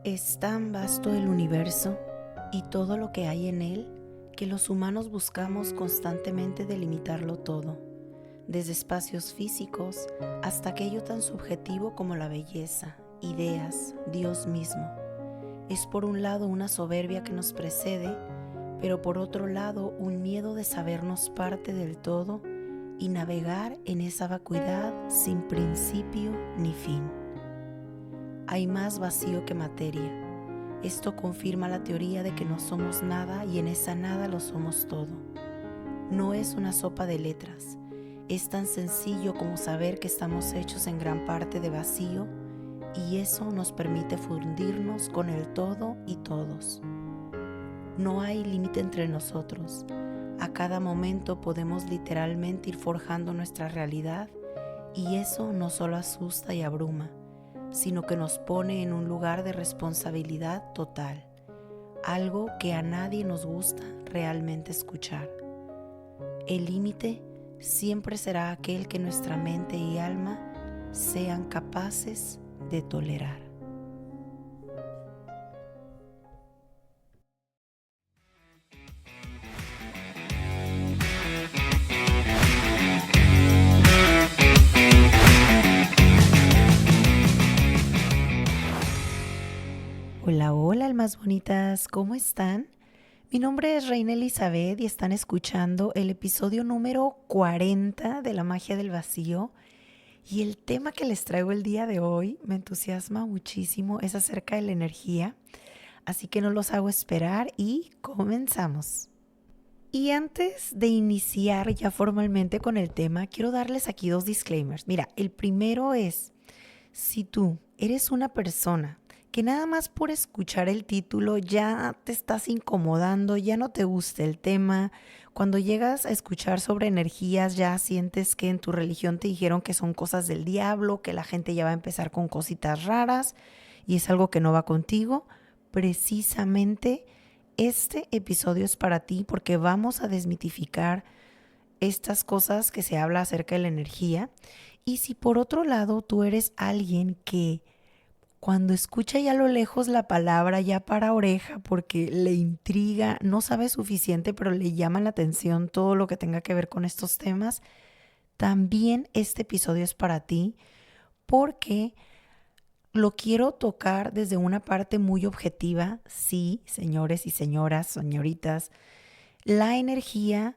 Es tan vasto el universo y todo lo que hay en él que los humanos buscamos constantemente delimitarlo todo, desde espacios físicos hasta aquello tan subjetivo como la belleza, ideas, Dios mismo. Es por un lado una soberbia que nos precede, pero por otro lado un miedo de sabernos parte del todo y navegar en esa vacuidad sin principio ni fin. Hay más vacío que materia. Esto confirma la teoría de que no somos nada y en esa nada lo somos todo. No es una sopa de letras. Es tan sencillo como saber que estamos hechos en gran parte de vacío y eso nos permite fundirnos con el todo y todos. No hay límite entre nosotros. A cada momento podemos literalmente ir forjando nuestra realidad y eso no solo asusta y abruma, sino que nos pone en un lugar de responsabilidad total, algo que a nadie nos gusta realmente escuchar. El límite siempre será aquel que nuestra mente y alma sean capaces de tolerar. Hola, hola, almas bonitas, ¿cómo están? Mi nombre es Reina Elizabeth y están escuchando el episodio número 40 de La Magia del Vacío. Y el tema que les traigo el día de hoy me entusiasma muchísimo, es acerca de la energía. Así que no los hago esperar y comenzamos. Y antes de iniciar ya formalmente con el tema, quiero darles aquí dos disclaimers. Mira, el primero es, si tú eres una persona que nada más por escuchar el título ya te estás incomodando, ya no te gusta el tema, cuando llegas a escuchar sobre energías ya sientes que en tu religión te dijeron que son cosas del diablo, que la gente ya va a empezar con cositas raras y es algo que no va contigo, precisamente este episodio es para ti porque vamos a desmitificar estas cosas que se habla acerca de la energía. Y si por otro lado tú eres alguien que cuando escucha ya a lo lejos la palabra ya para oreja porque le intriga, no sabe suficiente, pero le llama la atención todo lo que tenga que ver con estos temas, también este episodio es para ti porque lo quiero tocar desde una parte muy objetiva. Sí, señores y señoras, señoritas, la energía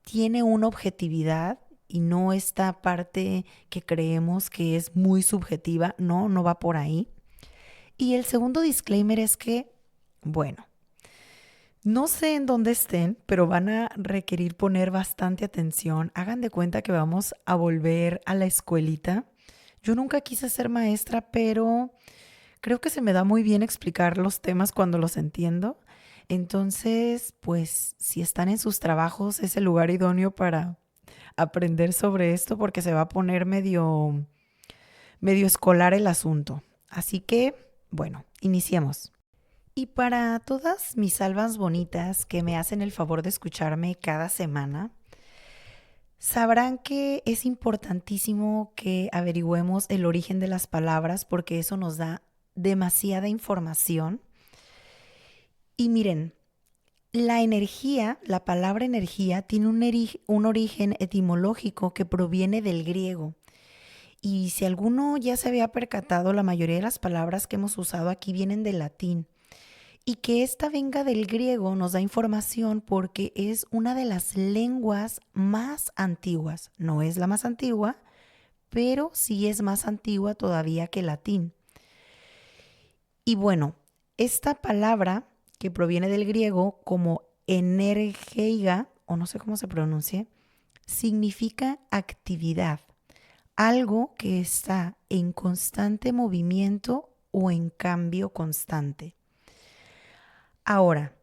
tiene una objetividad y no esta parte que creemos que es muy subjetiva. No, no va por ahí. Y el segundo disclaimer es que, bueno, no sé en dónde estén, pero van a requerir poner bastante atención. Hagan de cuenta que vamos a volver a la escuelita. Yo nunca quise ser maestra, pero creo que se me da muy bien explicar los temas cuando los entiendo. Entonces, pues, si están en sus trabajos, es el lugar idóneo para aprender sobre esto porque se va a poner medio escolar el asunto. Así que, bueno, iniciemos. Y para todas mis almas bonitas que me hacen el favor de escucharme cada semana, sabrán que es importantísimo que averigüemos el origen de las palabras porque eso nos da demasiada información. Y miren, la energía, la palabra energía, tiene un origen etimológico que proviene del griego. Y si alguno ya se había percatado, la mayoría de las palabras que hemos usado aquí vienen del latín. Y que esta venga del griego nos da información porque es una de las lenguas más antiguas. No es la más antigua, pero sí es más antigua todavía que el latín. Y bueno, esta palabra que proviene del griego como energeiga, o no sé cómo se pronuncie, significa actividad, algo que está en constante movimiento o en cambio constante. Ahora,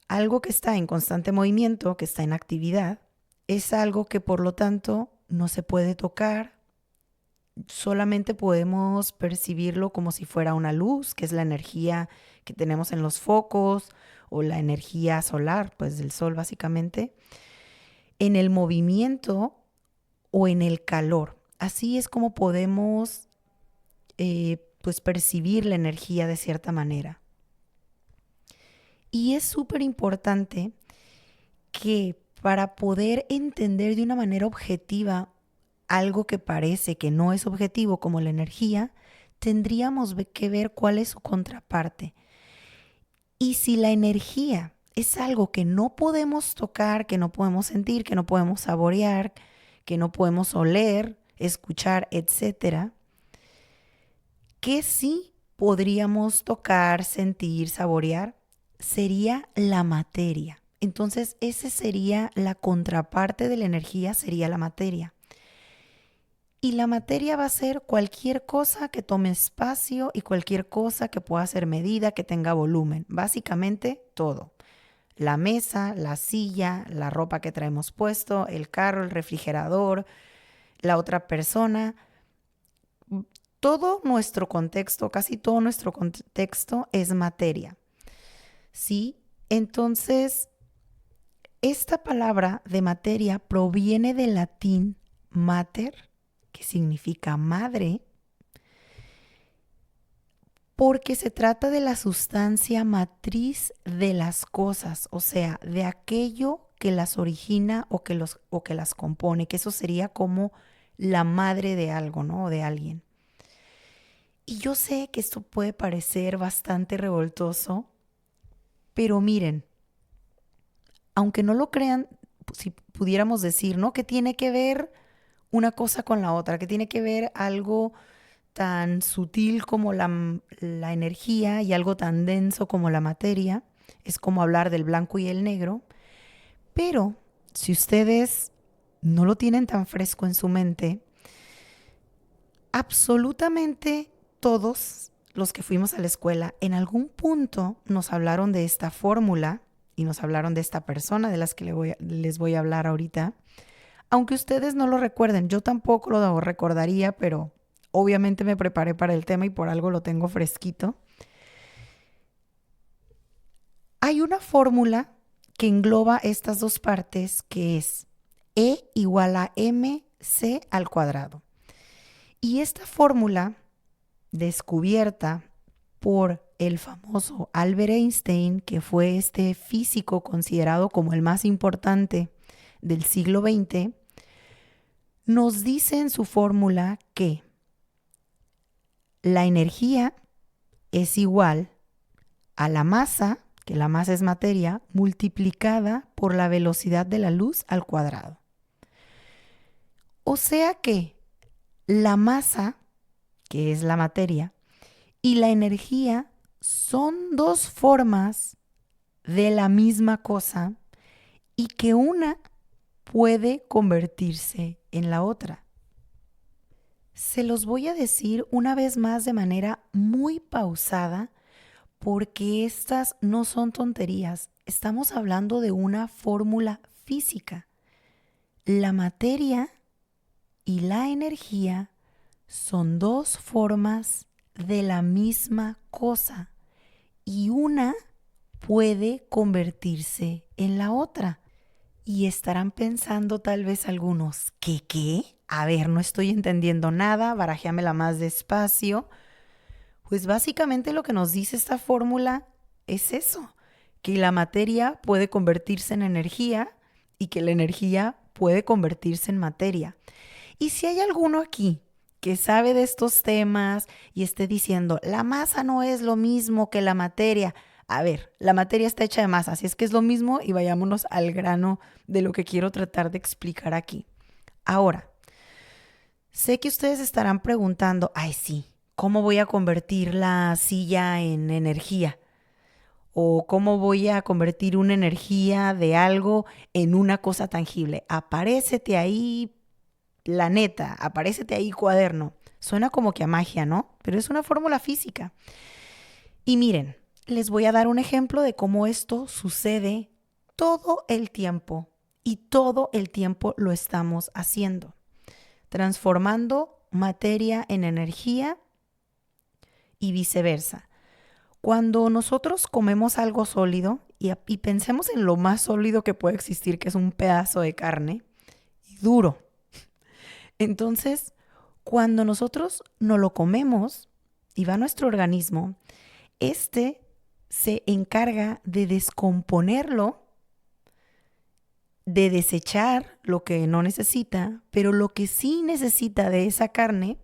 algo que está en constante movimiento, que está en actividad, es algo que por lo tanto no se puede tocar, solamente podemos percibirlo como si fuera una luz, que es la energía que tenemos en los focos o la energía solar, pues del sol básicamente, en el movimiento o en el calor. Así es como podemos pues percibir la energía de cierta manera. Y es súper importante que para poder entender de una manera objetiva algo que parece que no es objetivo como la energía, tendríamos que ver cuál es su contraparte. Y si la energía es algo que no podemos tocar, que no podemos sentir, que no podemos saborear, que no podemos oler, escuchar, etcétera, que sí podríamos tocar, sentir, saborear, sería la materia. Entonces, esa sería la contraparte de la energía, sería la materia. Y la materia va a ser cualquier cosa que tome espacio y cualquier cosa que pueda ser medida, que tenga volumen. Básicamente todo. La mesa, la silla, la ropa que traemos puesto, el carro, el refrigerador, la otra persona. Todo nuestro contexto, casi todo nuestro contexto es materia. ¿Sí? Entonces, esta palabra de materia proviene del latín mater, que significa madre, porque se trata de la sustancia matriz de las cosas, o sea, de aquello que las origina o que las compone, que eso sería como la madre de algo, ¿no? O de alguien. Y yo sé que esto puede parecer bastante revoltoso, pero miren, aunque no lo crean, si pudiéramos decir, ¿no? Que tiene que ver una cosa con la otra, que tiene que ver algo tan sutil como la energía y algo tan denso como la materia. Es como hablar del blanco y el negro. Pero si ustedes no lo tienen tan fresco en su mente, absolutamente todos los que fuimos a la escuela en algún punto nos hablaron de esta fórmula y nos hablaron de esta persona de las que les voy a hablar ahorita. Aunque ustedes no lo recuerden, yo tampoco lo recordaría, pero obviamente me preparé para el tema y por algo lo tengo fresquito. Hay una fórmula que engloba estas dos partes que es E igual a mc al cuadrado. Y esta fórmula, descubierta por el famoso Albert Einstein, que fue este físico considerado como el más importante del siglo XX, nos dice en su fórmula que la energía es igual a la masa, que la masa es materia, multiplicada por la velocidad de la luz al cuadrado. O sea que la masa, que es la materia, y la energía son dos formas de la misma cosa y que una puede convertirse en la otra. Se los voy a decir una vez más de manera muy pausada porque estas no son tonterías. Estamos hablando de una fórmula física. La materia y la energía son dos formas de la misma cosa y una puede convertirse en la otra. Y estarán pensando tal vez algunos, ¿qué? A ver, no estoy entendiendo nada, barajéamela más despacio. Pues básicamente lo que nos dice esta fórmula es eso, que la materia puede convertirse en energía y que la energía puede convertirse en materia. Y si hay alguno aquí que sabe de estos temas y esté diciendo, la masa no es lo mismo que la materia. A ver, la materia está hecha de masa, así es que es lo mismo y vayámonos al grano de lo que quiero tratar de explicar aquí. Ahora, sé que ustedes estarán preguntando, ay sí, ¿cómo voy a convertir la silla en energía? ¿O cómo voy a convertir una energía de algo en una cosa tangible? Aparécete ahí, planeta, aparécete ahí, cuaderno. Suena como que a magia, ¿no? Pero es una fórmula física. Y miren, les voy a dar un ejemplo de cómo esto sucede todo el tiempo. Y todo el tiempo lo estamos haciendo. Transformando materia en energía y viceversa. Cuando nosotros comemos algo sólido y pensemos en lo más sólido que puede existir, que es un pedazo de carne y duro. Entonces, cuando nosotros no lo comemos, y va a nuestro organismo, este se encarga de descomponerlo, de desechar lo que no necesita, pero lo que sí necesita de esa carne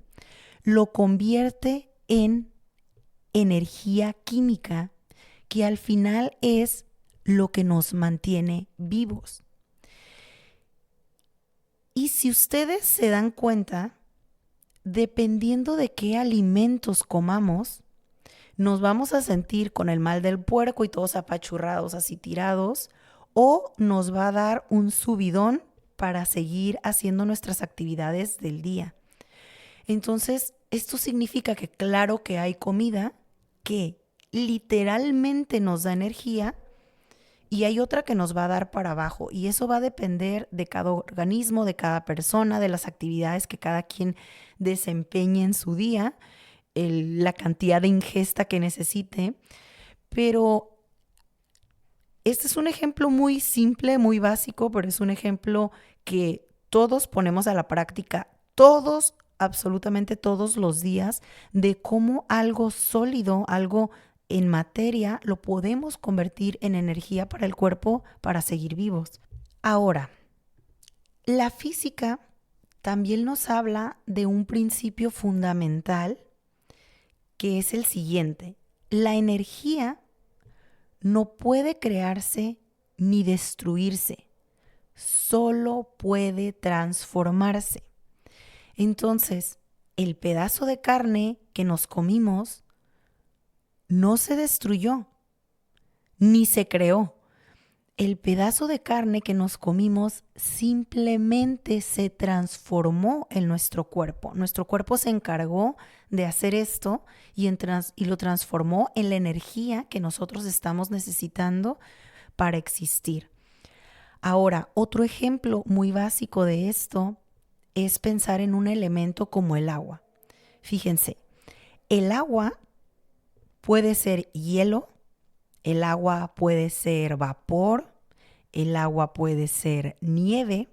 lo convierte en energía química, que al final es lo que nos mantiene vivos. Y si ustedes se dan cuenta, dependiendo de qué alimentos comamos, nos vamos a sentir con el mal del puerco y todos apachurrados, así tirados, o nos va a dar un subidón para seguir haciendo nuestras actividades del día. Entonces, esto significa que claro que hay comida que literalmente nos da energía y hay otra que nos va a dar para abajo. Y eso va a depender de cada organismo, de cada persona, de las actividades que cada quien desempeñe en su día, la cantidad de ingesta que necesite. Pero este es un ejemplo muy simple, muy básico, pero es un ejemplo que todos ponemos a la práctica, todos, absolutamente todos los días, de cómo algo sólido, algo en materia, lo podemos convertir en energía para el cuerpo para seguir vivos. Ahora, la física también nos habla de un principio fundamental que es el siguiente: la energía no puede crearse ni destruirse, solo puede transformarse. Entonces, el pedazo de carne que nos comimos no se destruyó, ni se creó. El pedazo de carne que nos comimos simplemente se transformó en nuestro cuerpo. Nuestro cuerpo se encargó de hacer esto y lo transformó en la energía que nosotros estamos necesitando para existir. Ahora, otro ejemplo muy básico de esto es pensar en un elemento como el agua. Fíjense, el agua puede ser hielo, el agua puede ser vapor, el agua puede ser nieve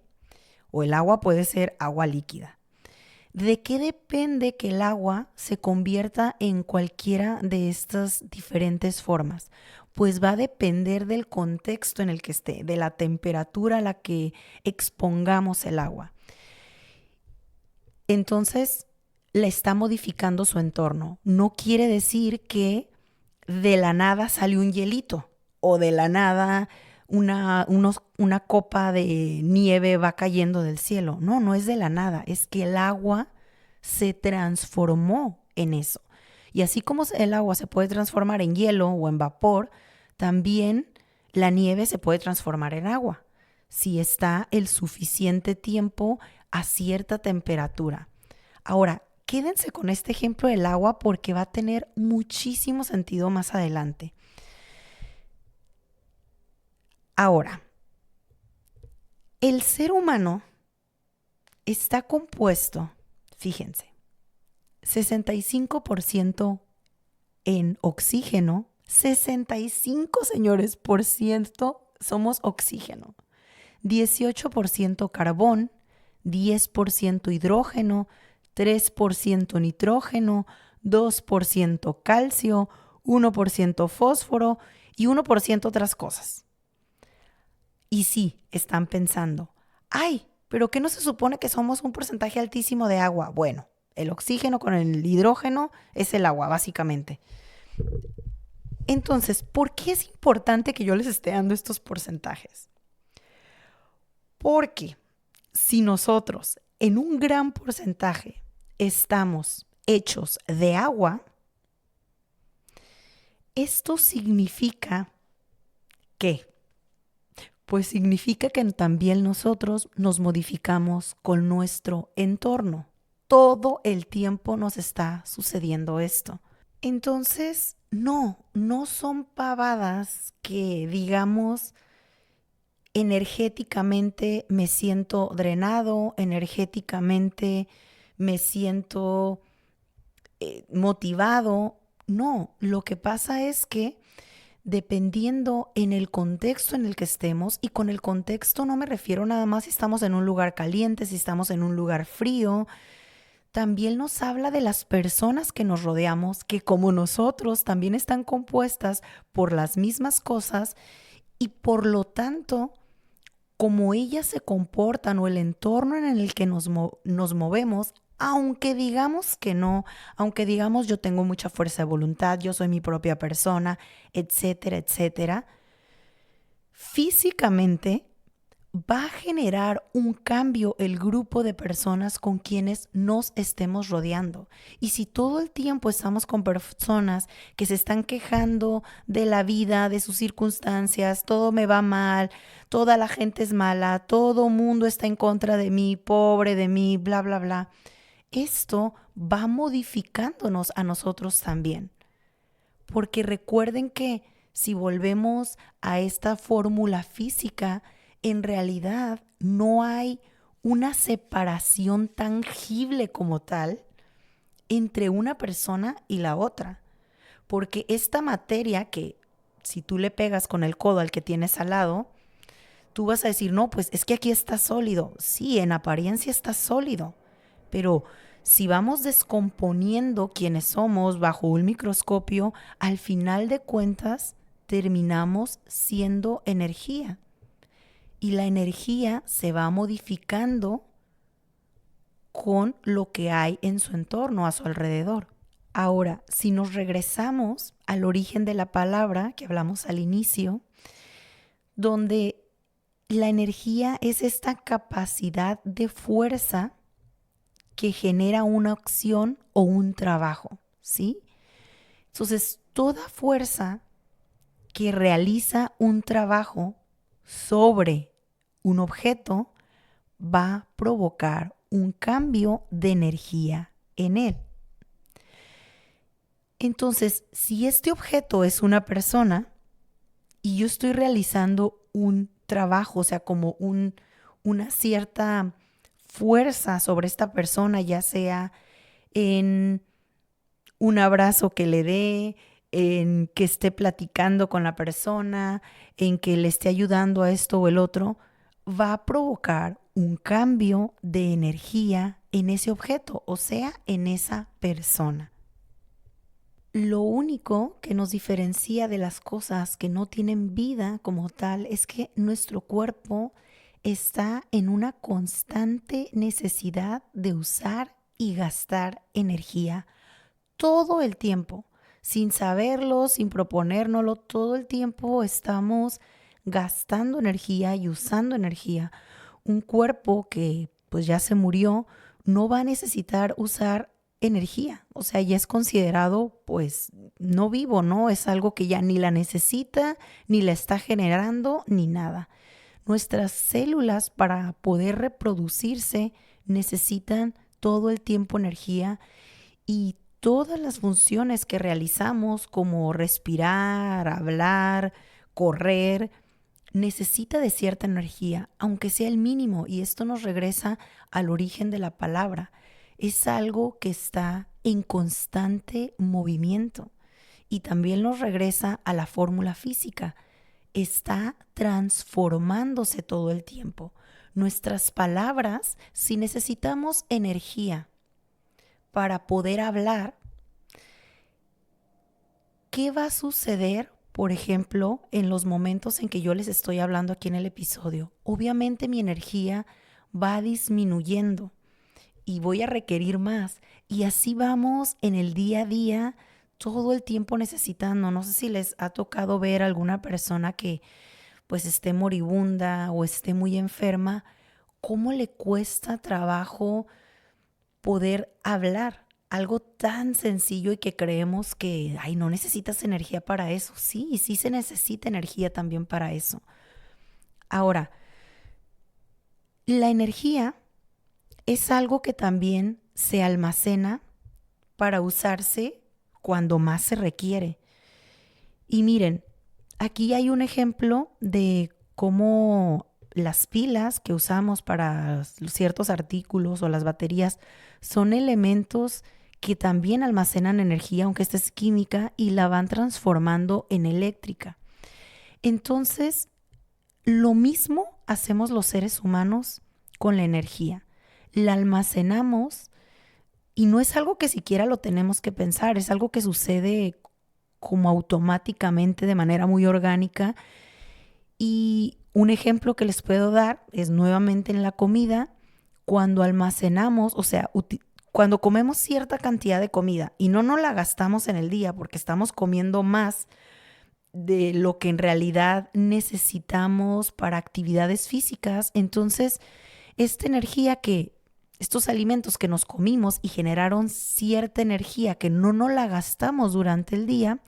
o el agua puede ser agua líquida. ¿De qué depende que el agua se convierta en cualquiera de estas diferentes formas? Pues va a depender del contexto en el que esté, de la temperatura a la que expongamos el agua. Entonces, le está modificando su entorno. No quiere decir que de la nada sale un hielito o de la nada una copa de nieve va cayendo del cielo. No, no es de la nada, es que el agua se transformó en eso. Y así como el agua se puede transformar en hielo o en vapor, también la nieve se puede transformar en agua si está el suficiente tiempo a cierta temperatura. Ahora, quédense con este ejemplo del agua porque va a tener muchísimo sentido más adelante. Ahora, el ser humano está compuesto, fíjense, 65% en oxígeno, 65, señores, por ciento somos oxígeno, 18% carbón, 10% hidrógeno, 3% nitrógeno, 2% calcio, 1% fósforo y 1% otras cosas. Y sí, están pensando, ay, ¿pero qué no se supone que somos un porcentaje altísimo de agua? Bueno, el oxígeno con el hidrógeno es el agua, básicamente. Entonces, ¿por qué es importante que yo les esté dando estos porcentajes? Porque si nosotros en un gran porcentaje estamos hechos de agua, esto significa ¿qué? Pues significa que también nosotros nos modificamos con nuestro entorno. Todo el tiempo nos está sucediendo esto. Entonces, no son pavadas que digamos energéticamente me siento drenado, energéticamente me siento motivado. No, lo que pasa es que dependiendo en el contexto en el que estemos, y con el contexto no me refiero nada más si estamos en un lugar caliente, si estamos en un lugar frío, también nos habla de las personas que nos rodeamos, que como nosotros también están compuestas por las mismas cosas y por lo tanto, como ellas se comportan o el entorno en el que nos movemos, aunque digamos que no, aunque digamos yo tengo mucha fuerza de voluntad, yo soy mi propia persona, etcétera, etcétera, físicamente va a generar un cambio el grupo de personas con quienes nos estemos rodeando. Y si todo el tiempo estamos con personas que se están quejando de la vida, de sus circunstancias, todo me va mal, toda la gente es mala, todo mundo está en contra de mí, pobre de mí, bla, bla, bla, esto va modificándonos a nosotros también. Porque recuerden que si volvemos a esta fórmula física, en realidad no hay una separación tangible como tal entre una persona y la otra. Porque esta materia que si tú le pegas con el codo al que tienes al lado, tú vas a decir, no, pues es que aquí está sólido. Sí, en apariencia está sólido, pero si vamos descomponiendo quienes somos bajo un microscopio, al final de cuentas terminamos siendo energía. Y la energía se va modificando con lo que hay en su entorno, a su alrededor. Ahora, si nos regresamos al origen de la palabra que hablamos al inicio, donde la energía es esta capacidad de fuerza que genera una acción o un trabajo, ¿sí? Entonces, toda fuerza que realiza un trabajo sobre un objeto va a provocar un cambio de energía en él. Entonces, si este objeto es una persona y yo estoy realizando un trabajo, o sea, como una cierta fuerza sobre esta persona, ya sea en un abrazo que le dé, en que esté platicando con la persona, en que le esté ayudando a esto o el otro, va a provocar un cambio de energía en ese objeto, o sea, en esa persona. Lo único que nos diferencia de las cosas que no tienen vida como tal es que nuestro cuerpo está en una constante necesidad de usar y gastar energía todo el tiempo, sin saberlo, sin proponérnoslo, todo el tiempo estamos gastando energía y usando energía. Un cuerpo que pues ya se murió no va a necesitar usar energía, o sea, ya es considerado pues no vivo, ¿no? Es algo que ya ni la necesita, ni la está generando, ni nada. Nuestras células para poder reproducirse necesitan todo el tiempo energía y todas las funciones que realizamos como respirar, hablar, correr, necesita de cierta energía, aunque sea el mínimo, y esto nos regresa al origen de la palabra. Es algo que está en constante movimiento y también nos regresa a la fórmula física. Está transformándose todo el tiempo. Nuestras palabras, si necesitamos energía para poder hablar, ¿qué va a suceder, por ejemplo, en los momentos en que yo les estoy hablando aquí en el episodio? Obviamente mi energía va disminuyendo y voy a requerir más. Y así vamos en el día a día, todo el tiempo necesitando. No sé si les ha tocado ver a alguna persona que pues esté moribunda o esté muy enferma, cómo le cuesta trabajo poder hablar. Algo tan sencillo y que creemos que, ay, no necesitas energía para eso. Sí, sí se necesita energía también para eso. Ahora, la energía es algo que también se almacena para usarse cuando más se requiere. Y miren, aquí hay un ejemplo de cómo las pilas que usamos para ciertos artículos o las baterías son elementos que también almacenan energía, aunque esta es química, y la van transformando en eléctrica. Entonces, lo mismo hacemos los seres humanos con la energía. La almacenamos Y no es algo que siquiera lo tenemos que pensar, es algo que sucede como automáticamente, de manera muy orgánica. Y un ejemplo que les puedo dar es nuevamente en la comida, cuando almacenamos, o sea, cuando comemos cierta cantidad de comida y no nos la gastamos en el día porque estamos comiendo más de lo que en realidad necesitamos para actividades físicas, entonces esta energía estos alimentos que nos comimos y generaron cierta energía que no nos la gastamos durante el día,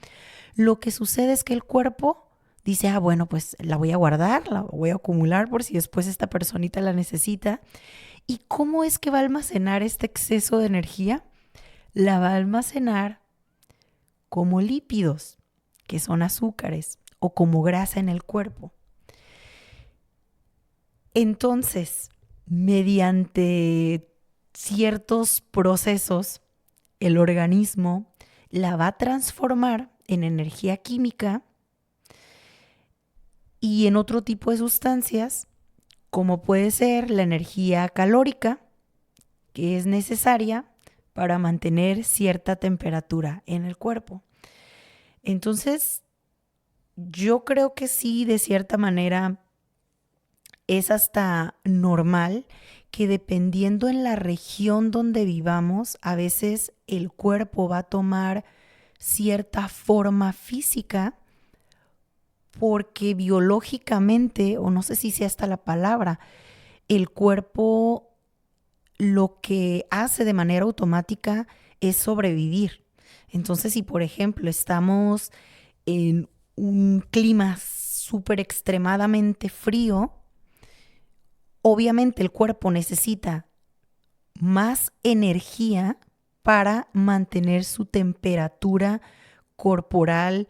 lo que sucede es que el cuerpo dice, bueno, pues la voy a guardar, la voy a acumular por si después esta personita la necesita. ¿Y cómo es que va a almacenar este exceso de energía? La va a almacenar como lípidos, que son azúcares, o como grasa en el cuerpo. Entonces, mediante ciertos procesos, el organismo la va a transformar en energía química y en otro tipo de sustancias, como puede ser la energía calórica, que es necesaria para mantener cierta temperatura en el cuerpo. Entonces, yo creo que sí, de cierta manera, es hasta normal que dependiendo en la región donde vivamos, a veces el cuerpo va a tomar cierta forma física porque biológicamente, o no sé si sea esta la palabra, el cuerpo lo que hace de manera automática es sobrevivir. Entonces, si por ejemplo estamos en un clima súper extremadamente frío, obviamente el cuerpo necesita más energía para mantener su temperatura corporal,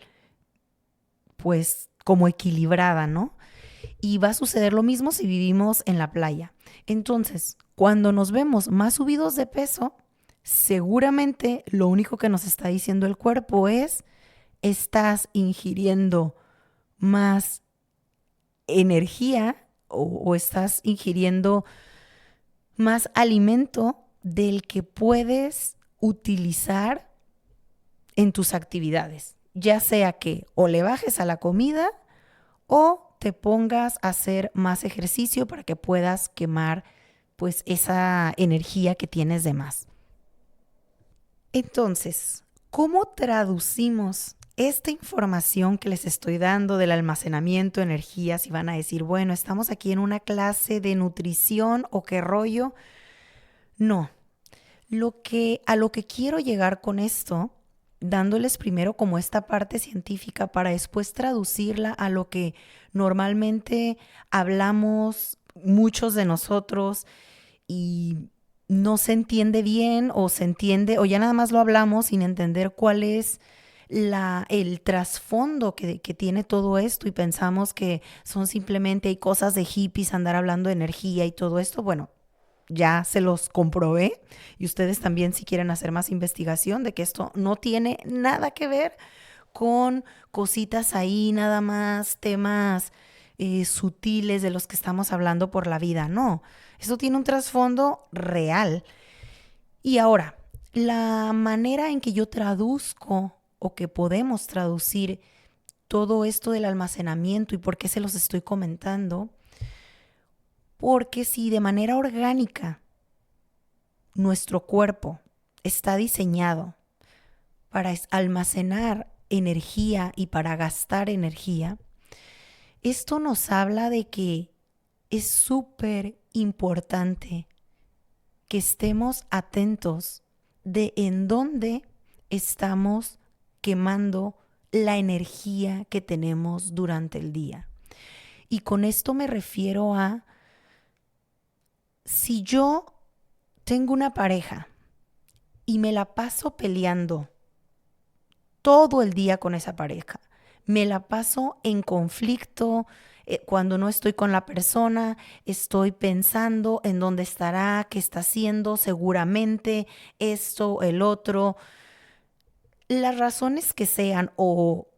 pues como equilibrada, ¿no? Y va a suceder lo mismo si vivimos en la playa. Entonces, cuando nos vemos más subidos de peso, seguramente lo único que nos está diciendo el cuerpo es, estás ingiriendo más energía o estás ingiriendo más alimento del que puedes utilizar en tus actividades. Ya sea que o le bajes a la comida o te pongas a hacer más ejercicio para que puedas quemar pues esa energía que tienes de más. Entonces, ¿cómo traducimos esta información que les estoy dando del almacenamiento de energía? Si van a decir, bueno, estamos aquí en una clase de nutrición o qué rollo. No, a lo que quiero llegar con esto, dándoles primero como esta parte científica para después traducirla a lo que normalmente hablamos muchos de nosotros y no se entiende bien o se entiende o ya nada más lo hablamos sin entender cuál es el trasfondo que tiene todo esto y pensamos que son simplemente hay cosas de hippies andar hablando de energía y todo esto. Bueno, ya se los comprobé y ustedes también si quieren hacer más investigación de que esto no tiene nada que ver con cositas ahí, nada más temas sutiles de los que estamos hablando por la vida. No, eso tiene un trasfondo real. Y ahora, la manera en que yo traduzco o que podemos traducir todo esto del almacenamiento y por qué se los estoy comentando, porque si de manera orgánica nuestro cuerpo está diseñado para almacenar energía y para gastar energía, esto nos habla de que es súper importante que estemos atentos de en dónde estamos quemando la energía que tenemos durante el día. Y con esto me refiero a, si yo tengo una pareja y me la paso peleando todo el día con esa pareja, me la paso en conflicto, cuando no estoy con la persona, estoy pensando en dónde estará, qué está haciendo, seguramente esto, el otro, las razones que sean, o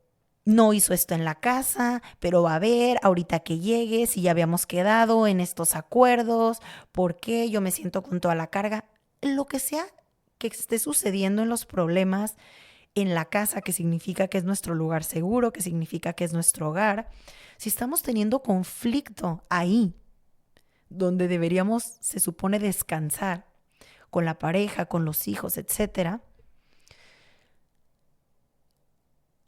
no hizo esto en la casa, pero va a ver ahorita que llegue, si ya habíamos quedado en estos acuerdos, por qué yo me siento con toda la carga, lo que sea que esté sucediendo en los problemas en la casa, que significa que es nuestro lugar seguro, que significa que es nuestro hogar, si estamos teniendo conflicto ahí, donde deberíamos, se supone, descansar con la pareja, con los hijos, etcétera,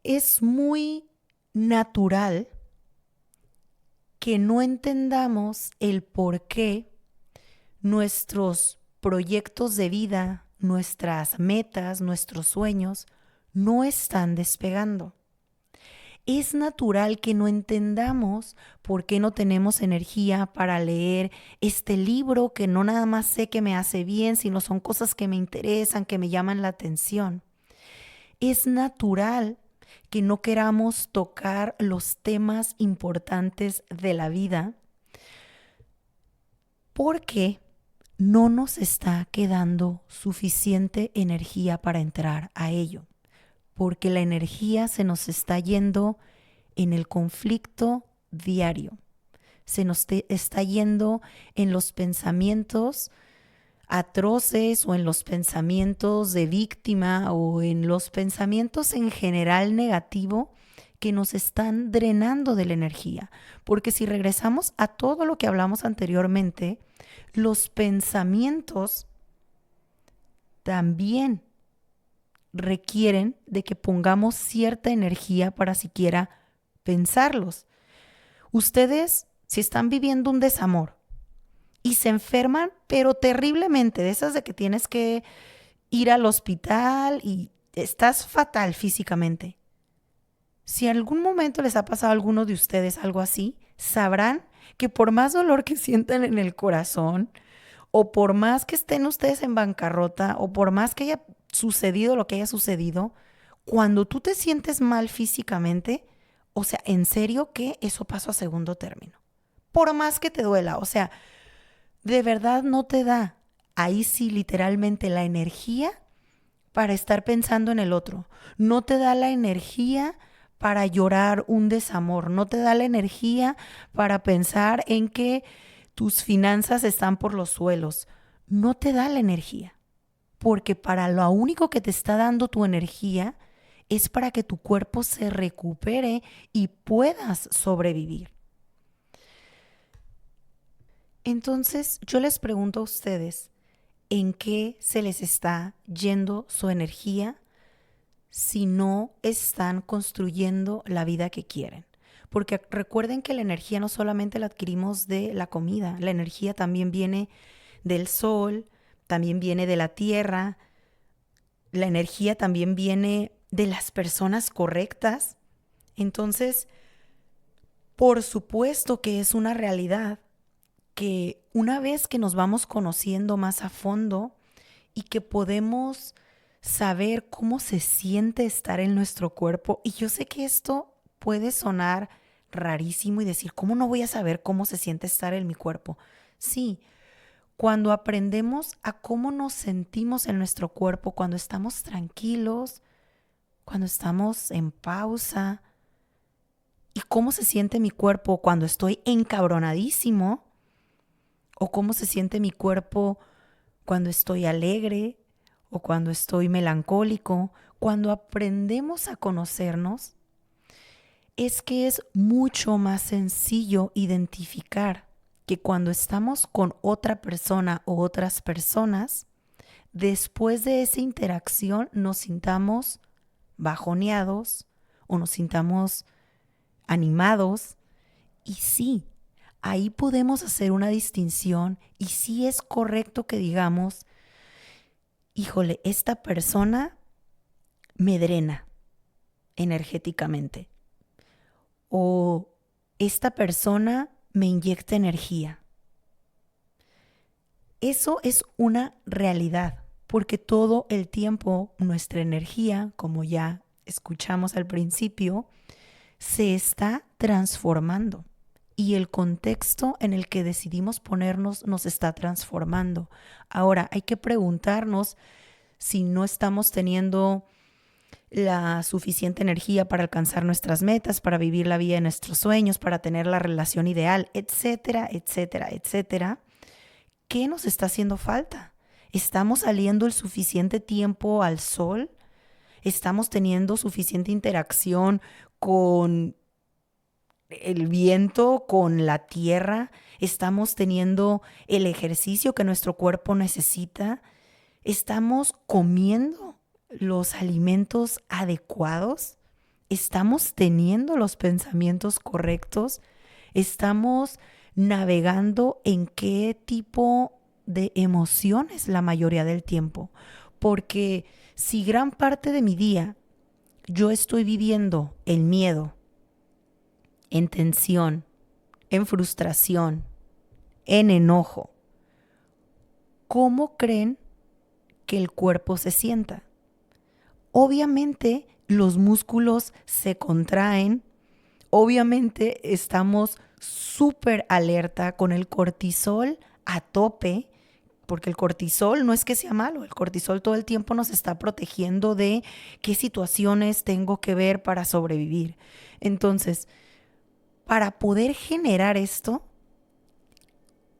es muy natural que no entendamos el por qué nuestros proyectos de vida, nuestras metas, nuestros sueños no están despegando. Es natural que no entendamos por qué no tenemos energía para leer este libro que no nada más sé que me hace bien, sino son cosas que me interesan, que me llaman la atención. Es natural que no queramos tocar los temas importantes de la vida porque no nos está quedando suficiente energía para entrar a ello, porque la energía se nos está yendo en el conflicto diario, se nos está yendo en los pensamientos atroces o en los pensamientos de víctima o en los pensamientos en general negativo que nos están drenando de la energía. Porque si regresamos a todo lo que hablamos anteriormente, los pensamientos también requieren de que pongamos cierta energía para siquiera pensarlos. Ustedes, si están viviendo un desamor y se enferman, pero terriblemente, de esas de que tienes que ir al hospital y estás fatal físicamente. Si en algún momento les ha pasado a alguno de ustedes algo así, sabrán que por más dolor que sientan en el corazón, o por más que estén ustedes en bancarrota, o por más que haya sucedido lo que haya sucedido, cuando tú te sientes mal físicamente, o sea, en serio que eso pasó a segundo término. Por más que te duela, o sea, de verdad no te da ahí sí literalmente la energía para estar pensando en el otro. No te da la energía para llorar un desamor. No te da la energía para pensar en que tus finanzas están por los suelos. No te da la energía. Porque para lo único que te está dando tu energía es para que tu cuerpo se recupere y puedas sobrevivir. Entonces, yo les pregunto a ustedes, ¿en qué se les está yendo su energía si no están construyendo la vida que quieren? Porque recuerden que la energía no solamente la adquirimos de la comida, la energía también viene del sol, también viene de la tierra, la energía también viene de las personas correctas. Entonces, por supuesto que es una realidad que una vez que nos vamos conociendo más a fondo y que podemos saber cómo se siente estar en nuestro cuerpo, y yo sé que esto puede sonar rarísimo y decir, ¿cómo no voy a saber cómo se siente estar en mi cuerpo? Sí, cuando aprendemos a cómo nos sentimos en nuestro cuerpo, cuando estamos tranquilos, cuando estamos en pausa, y cómo se siente mi cuerpo cuando estoy encabronadísimo, o cómo se siente mi cuerpo cuando estoy alegre o cuando estoy melancólico. Cuando aprendemos a conocernos, es que es mucho más sencillo identificar que cuando estamos con otra persona o otras personas, después de esa interacción nos sintamos bajoneados o nos sintamos animados. Y sí, ahí podemos hacer una distinción y sí es correcto que digamos, híjole, esta persona me drena energéticamente o esta persona me inyecta energía. Eso es una realidad, porque todo el tiempo nuestra energía, como ya escuchamos al principio, se está transformando. Y el contexto en el que decidimos ponernos nos está transformando. Ahora, hay que preguntarnos si no estamos teniendo la suficiente energía para alcanzar nuestras metas, para vivir la vida de nuestros sueños, para tener la relación ideal, etcétera, etcétera, etcétera. ¿Qué nos está haciendo falta? ¿Estamos saliendo el suficiente tiempo al sol? ¿Estamos teniendo suficiente interacción con el viento, con la tierra? ¿Estamos teniendo el ejercicio que nuestro cuerpo necesita? ¿Estamos comiendo los alimentos adecuados? ¿Estamos teniendo los pensamientos correctos? ¿Estamos navegando en qué tipo de emociones la mayoría del tiempo? Porque si gran parte de mi día yo estoy viviendo en miedo, en tensión, en frustración, en enojo, ¿cómo creen que el cuerpo se sienta? Obviamente los músculos se contraen, obviamente estamos súper alerta con el cortisol a tope, porque el cortisol no es que sea malo, el cortisol todo el tiempo nos está protegiendo de qué situaciones tengo que ver para sobrevivir. Entonces, para poder generar esto,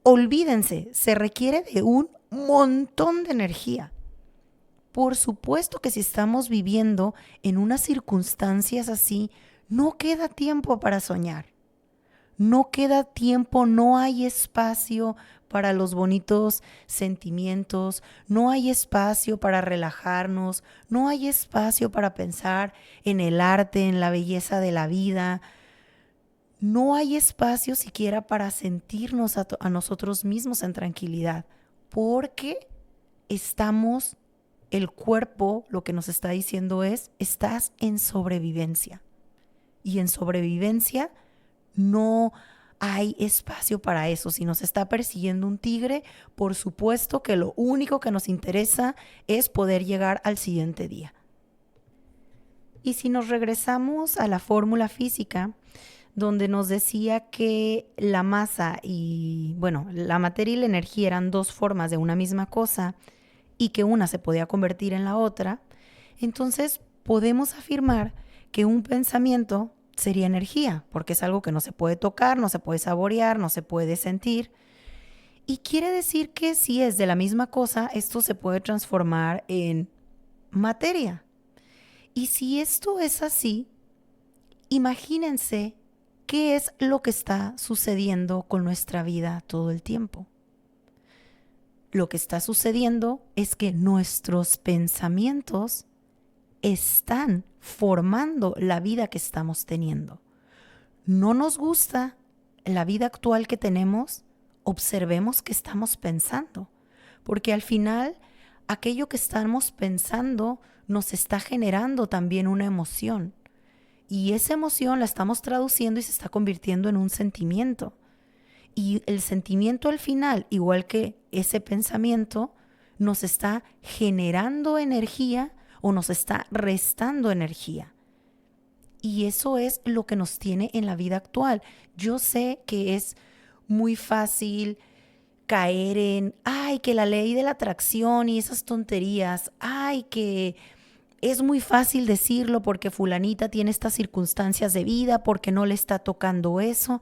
olvídense, se requiere de un montón de energía. Por supuesto que si estamos viviendo en unas circunstancias así, no queda tiempo para soñar. No queda tiempo, no hay espacio para los bonitos sentimientos, no hay espacio para relajarnos, no hay espacio para pensar en el arte, en la belleza de la vida. No hay espacio siquiera para sentirnos a nosotros mismos en tranquilidad, porque estamos, el cuerpo lo que nos está diciendo es, estás en sobrevivencia. Y en sobrevivencia no hay espacio para eso. Si nos está persiguiendo un tigre, por supuesto que lo único que nos interesa es poder llegar al siguiente día. Y si nos regresamos a la fórmula física, donde nos decía que la masa y, bueno, la materia y la energía eran dos formas de una misma cosa y que una se podía convertir en la otra, entonces podemos afirmar que un pensamiento sería energía, porque es algo que no se puede tocar, no se puede saborear, no se puede sentir. Y quiere decir que si es de la misma cosa, esto se puede transformar en materia. Y si esto es así, imagínense qué es lo que está sucediendo con nuestra vida todo el tiempo. Lo que está sucediendo es que nuestros pensamientos están formando la vida que estamos teniendo. No nos gusta la vida actual que tenemos, observemos qué estamos pensando, porque al final aquello que estamos pensando nos está generando también una emoción. Y esa emoción la estamos traduciendo y se está convirtiendo en un sentimiento. Y el sentimiento al final, igual que ese pensamiento, nos está generando energía o nos está restando energía. Y eso es lo que nos tiene en la vida actual. Yo sé que es muy fácil caer en, ay, que la ley de la atracción y esas tonterías, ay, que es muy fácil decirlo porque fulanita tiene estas circunstancias de vida, porque no le está tocando eso.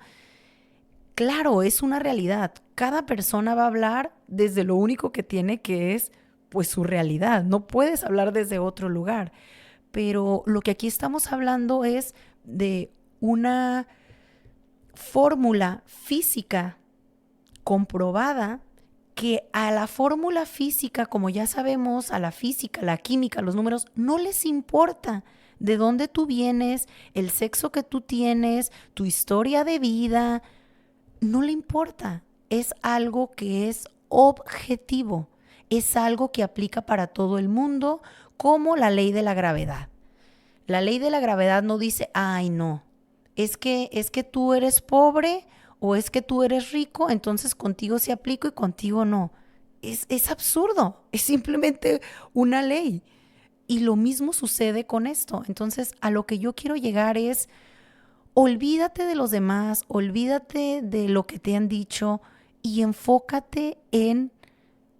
Claro, es una realidad. Cada persona va a hablar desde lo único que tiene, que es pues su realidad. No puedes hablar desde otro lugar. Pero lo que aquí estamos hablando es de una fórmula física comprobada que a la fórmula física, como ya sabemos, a la física, la química, los números, no les importa de dónde tú vienes, el sexo que tú tienes, tu historia de vida, no le importa. Es algo que es objetivo, es algo que aplica para todo el mundo, como la ley de la gravedad. La ley de la gravedad no dice, ay no, es que tú eres pobre o es que tú eres rico, entonces contigo se aplica y contigo no. Es absurdo, es simplemente una ley. Y lo mismo sucede con esto. Entonces, a lo que yo quiero llegar es, olvídate de los demás, olvídate de lo que te han dicho y enfócate en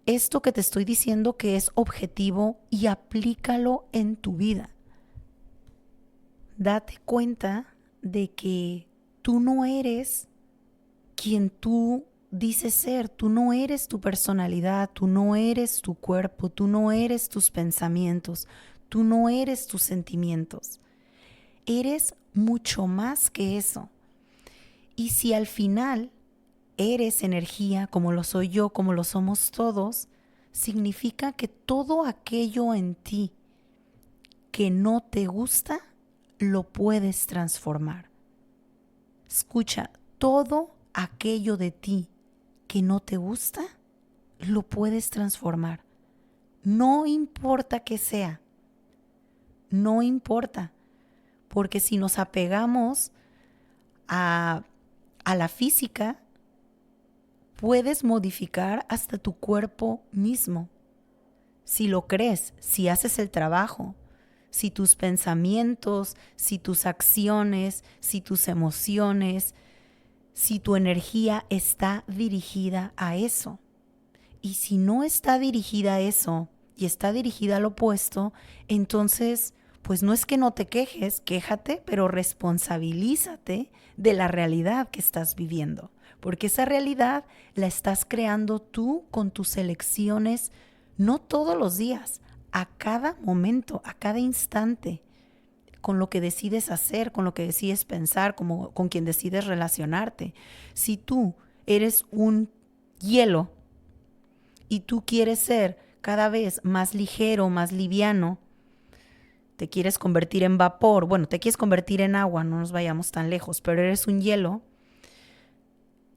esto que te estoy diciendo que es objetivo y aplícalo en tu vida. Date cuenta de que tú no eres quien tú dices ser, tú no eres tu personalidad, tú no eres tu cuerpo, tú no eres tus pensamientos, tú no eres tus sentimientos. Eres mucho más que eso. Y si al final eres energía, como lo soy yo, como lo somos todos, significa que todo aquello en ti que no te gusta, lo puedes transformar. Escucha, todo aquello de ti que no te gusta, lo puedes transformar. No importa qué sea, no importa, porque si nos apegamos a la física, puedes modificar hasta tu cuerpo mismo. Si lo crees, si haces el trabajo, si tus pensamientos, si tus acciones, si tus emociones, si tu energía está dirigida a eso. Y si no está dirigida a eso y está dirigida al opuesto, entonces, pues no es que no te quejes, quéjate, pero responsabilízate de la realidad que estás viviendo. Porque esa realidad la estás creando tú con tus elecciones, no todos los días, a cada momento, a cada instante, con lo que decides hacer, con lo que decides pensar, con quien decides relacionarte. Si tú eres un hielo y tú quieres ser cada vez más ligero, más liviano, te quieres convertir en vapor, bueno, te quieres convertir en agua, no nos vayamos tan lejos, pero eres un hielo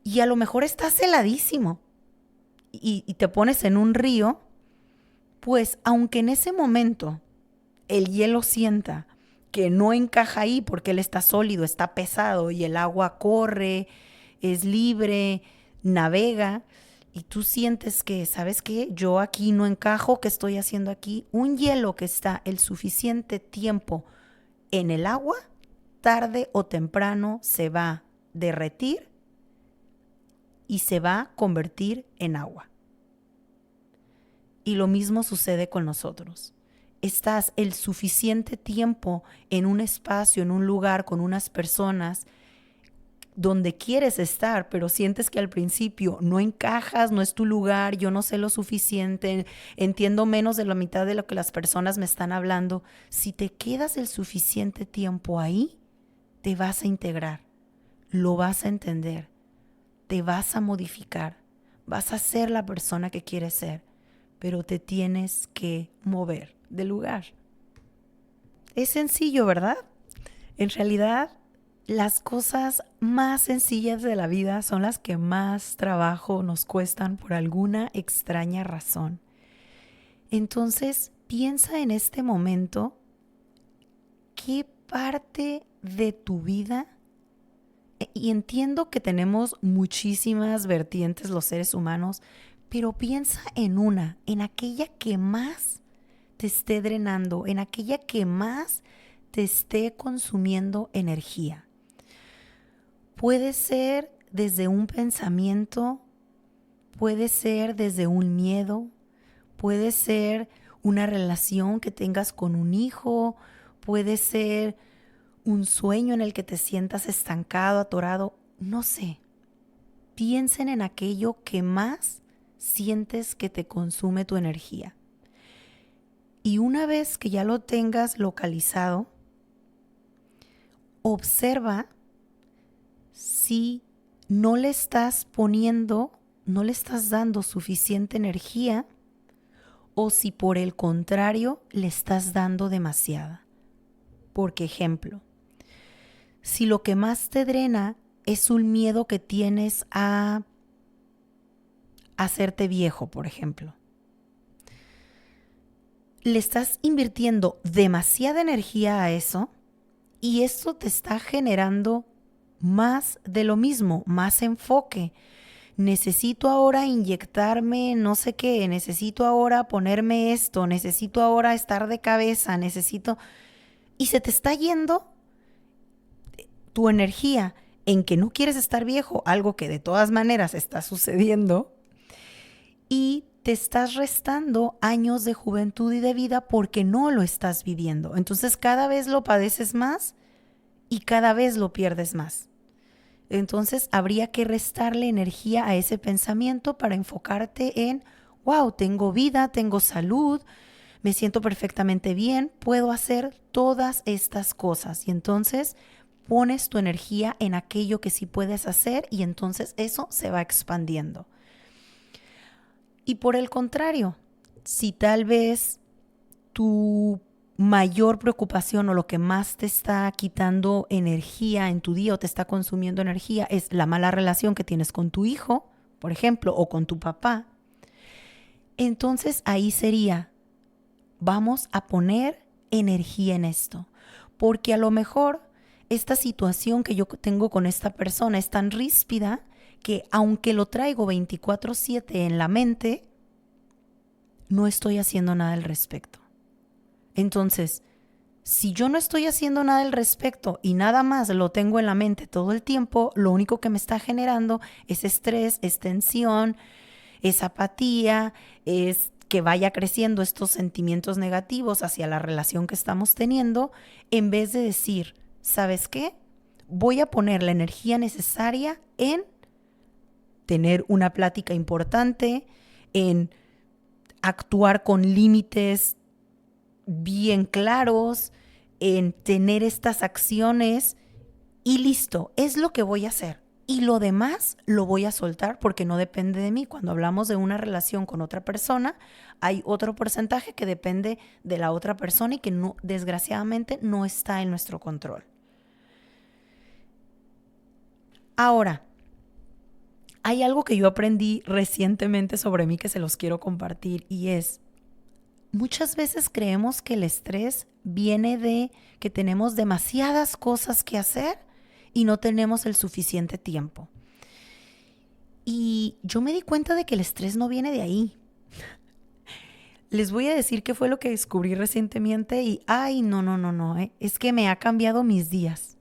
y a lo mejor estás heladísimo y te pones en un río, pues aunque en ese momento el hielo sienta que no encaja ahí porque él está sólido, está pesado y el agua corre, es libre, navega y tú sientes que, ¿sabes qué? Yo aquí no encajo, ¿qué estoy haciendo aquí? Un hielo que está el suficiente tiempo en el agua, tarde o temprano se va a derretir y se va a convertir en agua. Y lo mismo sucede con nosotros. Estás el suficiente tiempo en un espacio, en un lugar, con unas personas donde quieres estar, pero sientes que al principio no encajas, no es tu lugar, yo no sé lo suficiente, entiendo menos de la mitad de lo que las personas me están hablando. Si te quedas el suficiente tiempo ahí, te vas a integrar, lo vas a entender, te vas a modificar, vas a ser la persona que quieres ser, pero te tienes que mover de lugar. Es sencillo, ¿verdad? En realidad, las cosas más sencillas de la vida son las que más trabajo nos cuestan por alguna extraña razón. Entonces, piensa en este momento qué parte de tu vida, y entiendo que tenemos muchísimas vertientes los seres humanos, pero piensa en aquella que más te esté drenando, en aquella que más te esté consumiendo energía. Puede ser desde un pensamiento, puede ser desde un miedo, puede ser una relación que tengas con un hijo, puede ser un sueño en el que te sientas estancado, atorado, no sé. Piensen en aquello que más sientes que te consume tu energía. Y una vez que ya lo tengas localizado, observa si no le estás no le estás dando suficiente energía o si por el contrario le estás dando demasiada. Por ejemplo, si lo que más te drena es un miedo que tienes a hacerte viejo, por ejemplo, le estás invirtiendo demasiada energía a eso y eso te está generando más de lo mismo, más enfoque. Necesito ahora inyectarme no sé qué, necesito ahora ponerme esto, necesito ahora estar de cabeza, necesito... Y se te está yendo tu energía en que no quieres estar viejo, algo que de todas maneras está sucediendo, y te estás restando años de juventud y de vida porque no lo estás viviendo. Entonces cada vez lo padeces más y cada vez lo pierdes más. Entonces habría que restarle energía a ese pensamiento para enfocarte en, wow, tengo vida, tengo salud, me siento perfectamente bien, puedo hacer todas estas cosas. Y entonces pones tu energía en aquello que sí puedes hacer y entonces eso se va expandiendo. Y por el contrario, si tal vez tu mayor preocupación o lo que más te está quitando energía en tu día o te está consumiendo energía es la mala relación que tienes con tu hijo, por ejemplo, o con tu papá, entonces ahí sería, vamos a poner energía en esto, porque a lo mejor esta situación que yo tengo con esta persona es tan ríspida que aunque lo traigo 24/7 en la mente, no estoy haciendo nada al respecto. Entonces, si yo no estoy haciendo nada al respecto y nada más lo tengo en la mente todo el tiempo, lo único que me está generando es estrés, es tensión, es apatía, es que vaya creciendo estos sentimientos negativos hacia la relación que estamos teniendo, en vez de decir, ¿sabes qué? Voy a poner la energía necesaria en tener una plática importante, en actuar con límites bien claros, en tener estas acciones y listo, es lo que voy a hacer. Y lo demás lo voy a soltar porque no depende de mí. Cuando hablamos de una relación con otra persona, hay otro porcentaje que depende de la otra persona y que no, desgraciadamente no está en nuestro control. Ahora, hay algo que yo aprendí recientemente sobre mí que se los quiero compartir y es, muchas veces creemos que el estrés viene de que tenemos demasiadas cosas que hacer y no tenemos el suficiente tiempo. Y yo me di cuenta de que el estrés no viene de ahí. Les voy a decir qué fue lo que descubrí recientemente y, ay, no, es que me ha cambiado mis días.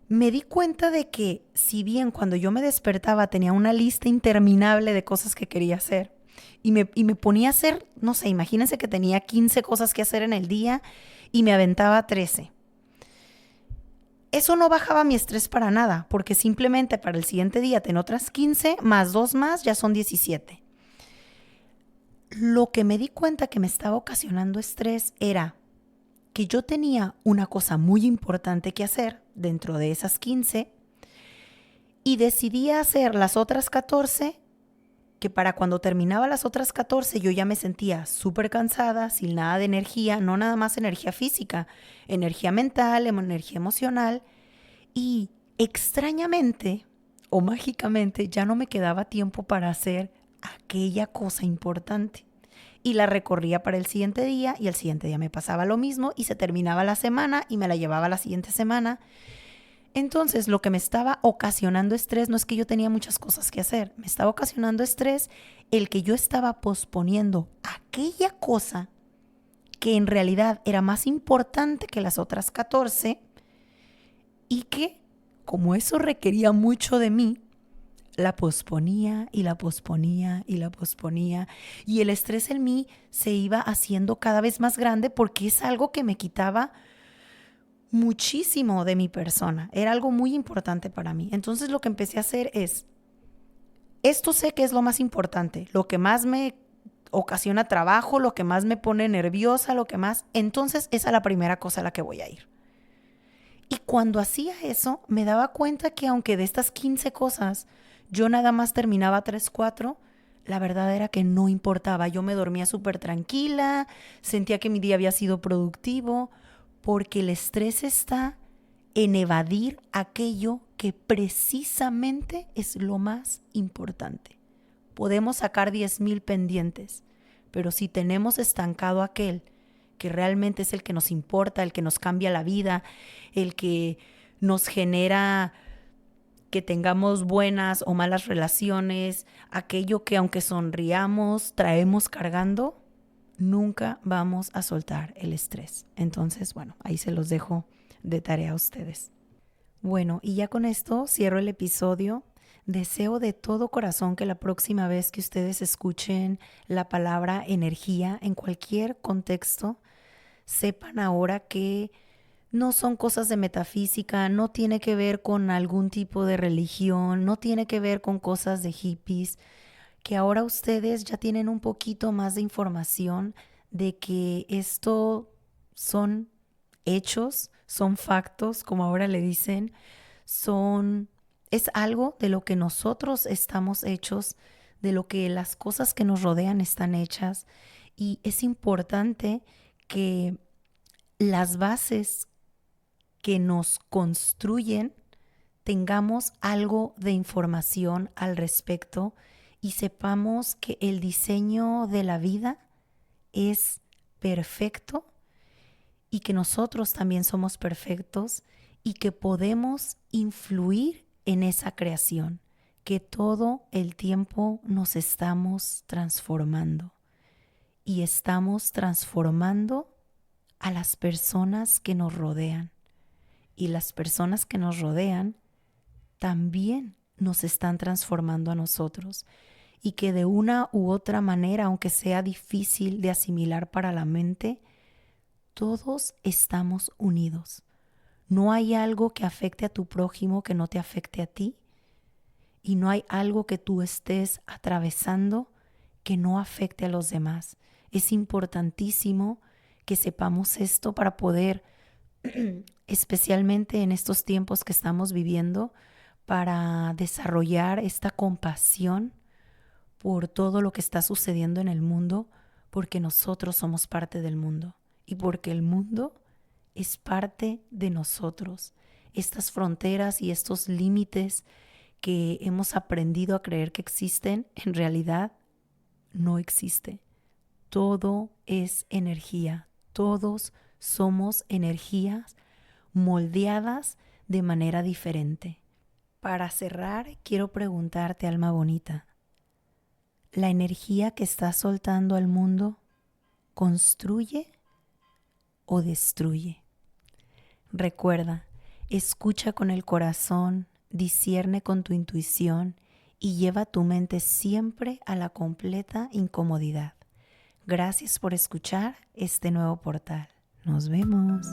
Me di cuenta de que si bien cuando yo me despertaba tenía una lista interminable de cosas que quería hacer y me ponía a hacer, no sé, imagínense que tenía 15 cosas que hacer en el día y me aventaba 13. Eso no bajaba mi estrés para nada, porque simplemente para el siguiente día tengo otras 15 más 2 más, ya son 17. Lo que me di cuenta que me estaba ocasionando estrés era que yo tenía una cosa muy importante que hacer dentro de esas 15 y decidí hacer las otras 14, que para cuando terminaba las otras 14 yo ya me sentía súper cansada, sin nada de energía, no nada más energía física, energía mental, energía emocional. Y extrañamente o mágicamente ya no me quedaba tiempo para hacer aquella cosa importante. Y la recorría para el siguiente día y el siguiente día me pasaba lo mismo y se terminaba la semana y me la llevaba la siguiente semana. Entonces lo que me estaba ocasionando estrés no es que yo tenía muchas cosas que hacer, me estaba ocasionando estrés el que yo estaba posponiendo aquella cosa que en realidad era más importante que las otras 14 y que, como eso requería mucho de mí, la posponía y la posponía y la posponía. Y el estrés en mí se iba haciendo cada vez más grande porque es algo que me quitaba muchísimo de mi persona. Era algo muy importante para mí. Entonces lo que empecé a hacer es, esto sé que es lo más importante, lo que más me ocasiona trabajo, lo que más me pone nerviosa, lo que más... Entonces esa es la primera cosa a la que voy a ir. Y cuando hacía eso, me daba cuenta que aunque de estas 15 cosas yo nada más terminaba 3, 4, la verdad era que no importaba. Yo me dormía súper tranquila, sentía que mi día había sido productivo, porque el estrés está en evadir aquello que precisamente es lo más importante. Podemos sacar 10,000 pendientes, pero si tenemos estancado aquel que realmente es el que nos importa, el que nos cambia la vida, el que nos genera que tengamos buenas o malas relaciones, aquello que aunque sonriamos, traemos cargando, nunca vamos a soltar el estrés. Entonces, bueno, ahí se los dejo de tarea a ustedes. Bueno, y ya con esto cierro el episodio. Deseo de todo corazón que la próxima vez que ustedes escuchen la palabra energía en cualquier contexto, sepan ahora que No son cosas de metafísica, no tiene que ver con algún tipo de religión, no tiene que ver con cosas de hippies, que ahora ustedes ya tienen un poquito más de información de que esto son hechos, son factos, como ahora le dicen, es algo de lo que nosotros estamos hechos, de lo que las cosas que nos rodean están hechas, y es importante que las bases que nos construyen tengamos algo de información al respecto y sepamos que el diseño de la vida es perfecto y que nosotros también somos perfectos y que podemos influir en esa creación, que todo el tiempo nos estamos transformando y estamos transformando a las personas que nos rodean, y las personas que nos rodean también nos están transformando a nosotros, y que de una u otra manera, aunque sea difícil de asimilar para la mente, todos estamos unidos. No hay algo que afecte a tu prójimo que no te afecte a ti, y no hay algo que tú estés atravesando que no afecte a los demás. Es importantísimo que sepamos esto para poder, especialmente en estos tiempos que estamos viviendo, para desarrollar esta compasión por todo lo que está sucediendo en el mundo, porque nosotros somos parte del mundo y porque el mundo es parte de nosotros. Estas fronteras y estos límites que hemos aprendido a creer que existen, en realidad no existe. Todo es energía. Todos somos energías moldeadas de manera diferente. Para cerrar, quiero preguntarte, alma bonita, ¿la energía que estás soltando al mundo construye o destruye? Recuerda, escucha con el corazón, discierne con tu intuición y lleva tu mente siempre a la completa incomodidad. Gracias por escuchar este nuevo portal. Nos vemos.